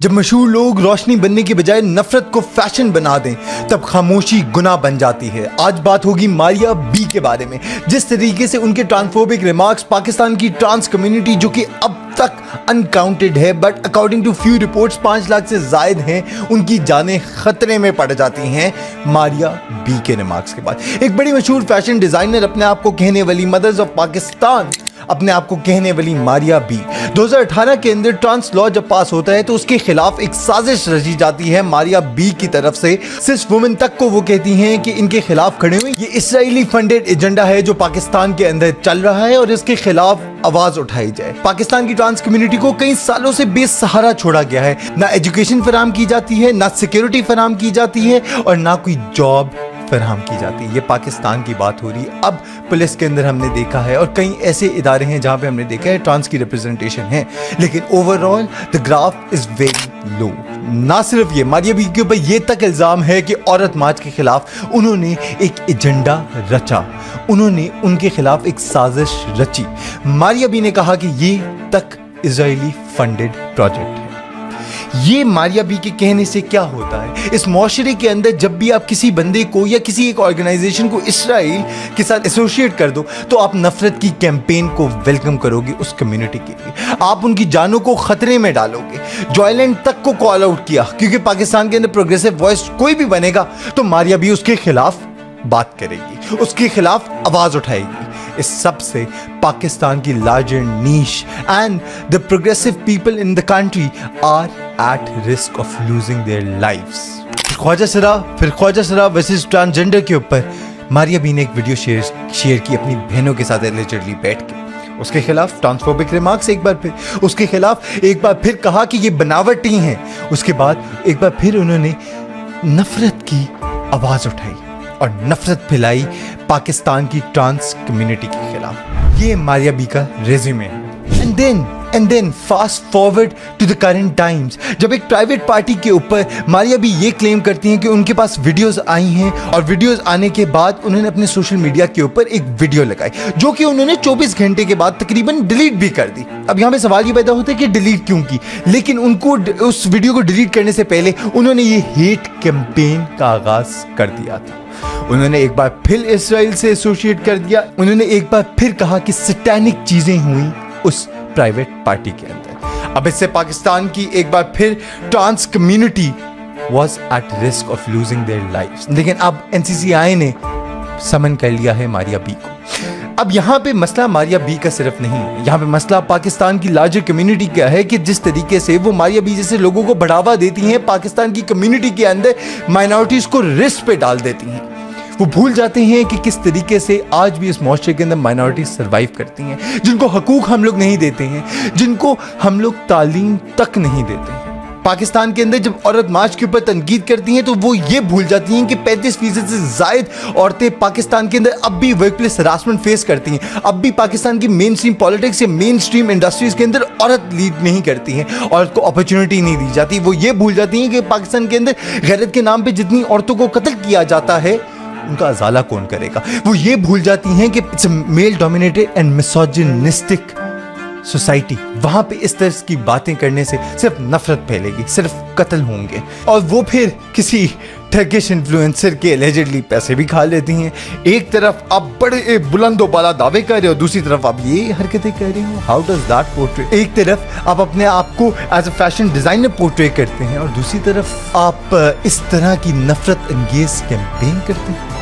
जब मशहूर लोग रोशनी बनने के बजाय नफरत को फैशन बना दें तब खामोशी गुनाह बन जाती है। आज बात होगी मारिया बी के बारे में। जिस तरीके से उनके ट्रांसफोबिक रिमार्क्स पाकिस्तान की ट्रांस कम्युनिटी जो कि अब तक अनकाउंटेड है but according to few reports 5 lakh से जायद हैं, उनकी जानें खतरे में पड़ जाती हैं मारिया बी के रिमार्क्स के बाद। एक बड़ी मशहूर फैशन डिजाइनर अपने आप को कहने वाली मदर्स ऑफ पाकिस्तान अपने आप को कहने वाली मारिया बी 2018 के अंदर ट्रांस लॉ जब पास होता है तो उसके खिलाफ एक साजिश रची जाती है मारिया बी की तरफ से। सिर्फ वुमेन तक को वो कहती हैं कि इनके खिलाफ खड़े हुए, ये इसराइली फंडेड एजेंडा है जो पाकिस्तान के अंदर चल रहा है और इसके खिलाफ आवाज उठाई जाए। पाकिस्तान की ट्रांस कम्युनिटी को कई सालों से बेसहारा छोड़ा गया है। ना एजुकेशन फराहम की जाती है, ना सिक्योरिटी फराहम की जाती है और ना कोई जॉब फराहम की जाती है। ये पाकिस्तान की बात हो रही है। अब पुलिस के अंदर हमने देखा है और कई ऐसे इदारे हैं जहां पे हमने देखा है ट्रांस की रिप्रेजेंटेशन है, लेकिन overall the graph is very low. ना सिर्फ ये, मारिया बी के ऊपर ये तक इल्जाम है कि औरत मार्च के खिलाफ उन्होंने एक एजेंडा रचा, उन्होंने उनके खिलाफ एक साजिश रची। मारिया बी ने कहा कि ये तक इजरायली फंडेड प्रोजेक्ट है। ये मारिया बी के कहने से क्या होता है, इस मुआशरे के अंदर जब भी आप किसी बंदे को या किसी एक ऑर्गेनाइजेशन को इसराइल के साथ एसोसिएट कर दो तो आप नफरत की कैंपेन को वेलकम करोगे उस कम्युनिटी के लिए, आप उनकी जानों को खतरे में डालोगे। जॉयलैंड तक को कॉल आउट किया क्योंकि पाकिस्तान के अंदर प्रोग्रेसिव वॉइस कोई भी बनेगा तो मारिया बी उसके खिलाफ बात करेगी, उसके खिलाफ आवाज उठाएगी। इस सब से पाकिस्तान की larger niche and the progressive people in the country are at risk of losing their lives. फिर ख्वाजा सरा वर्सेस ट्रांसजेंडर के ऊपर मारिया बी ने एक वीडियो शेयर की अपनी बहनों के साथ एलिजिडली बैठ के। उसके खिलाफ ट्रांसफोबिक रिमार्क्स एक बार फिर, उसके खिलाफ एक बार फिर कहा कि ये बनावटी हैं। उसके बाद एक बार फिर उन्होंने नफरत की आवाज उठाई और नफरत फैलाई पाकिस्तान की ट्रांस कम्युनिटी के खिलाफ। ये मारिया बी का रेज्यूमे है। And then fast forward to the current times, जब एक प्राइवेट पार्टी के ऊपर मारिया बी ये क्लेम करती हैं कि उनके पास वीडियोस आई हैं और वीडियोस आने के बाद उन्होंने अपने सोशल मीडिया के ऊपर एक वीडियो लगाई जो कि उन्होंने 24 घंटे के बाद तकरीबन डिलीट भी कर दी। अब यहाँ पे सवाल ये पैदा होता है कि डिलीट क्यों की, लेकिन उनको उस वीडियो को डिलीट करने से पहले उन्होंने ये हेट कैंपेन का आगाज कर दिया था। उन्होंने एक बार फिर इसराइल से एसोसिएट कर दिया, उन्होंने एक बार फिर कहा कि सैटेनिक चीजें हुई उस प्राइवेट पार्टी के अंदर। अब इससे पाकिस्तान की एक बार फिर trans community was at risk of losing their lives. लेकिन अब एनसीसीआई ने समन कर लिया है मारिया बी को। अब यहाँ पे मसला मारिया बी का सिर्फ नहीं है, यहाँ पे मसला पाकिस्तान की लार्जर कम्युनिटी का है कि जिस तरीके से वो मारिया बी जैसे लोगों को बढ़ावा देती हैं, पाकिस्तान की कम्युनिटी के अंदर माइनॉरिटीज को रिस्क पे डाल देती हैं। वो भूल जाते हैं कि किस तरीके से आज भी इस मुआशरे के अंदर माइनॉरिटीज सर्वाइव करती हैं, जिनको हकूक हम लोग नहीं देते हैं, जिनको हम लोग तालीम तक नहीं देते हैं। पाकिस्तान के अंदर जब औरत मार्च के ऊपर तनकीद करती हैं तो वो ये भूल जाती हैं कि 35% से जायद औरतें पाकिस्तान के अंदर अब भी वर्क प्लेस हरासमेंट फेस करती हैं। अब भी पाकिस्तान की मेन स्ट्रीम पॉलिटिक्स या मेन स्ट्रीम इंडस्ट्रीज के अंदर औरत लीड नहीं करती हैं, औरत को अपॉर्चुनिटी नहीं दी जाती। वो ये भूल जाती हैं कि पाकिस्तान के अंदर गैरत के नाम पर जितनी औरतों को कत्ल किया जाता है उनका अजाला कौन करेगा। वो ये भूल जाती हैं कि it's male dominated and misogynistic society, वहां पे इस तरह की बातें करने से सिर्फ नफरत फैलेगी, सिर्फ कत्ल होंगे। और वो फिर किसी टर्किश इन्फ्लुएंसर के एलिजिडली पैसे भी खा लेती हैं। एक तरफ आप बड़े बुलंदो बाला दावे कर रहे हो, दूसरी तरफ आप ये हरकतें कर रहे हो। How does that portray? एक तरफ आप अपने आप को as a fashion designer portray करते हैं और दूसरी तरफ आप इस तरह की नफरत अंगेज कैंपेन करते हैं।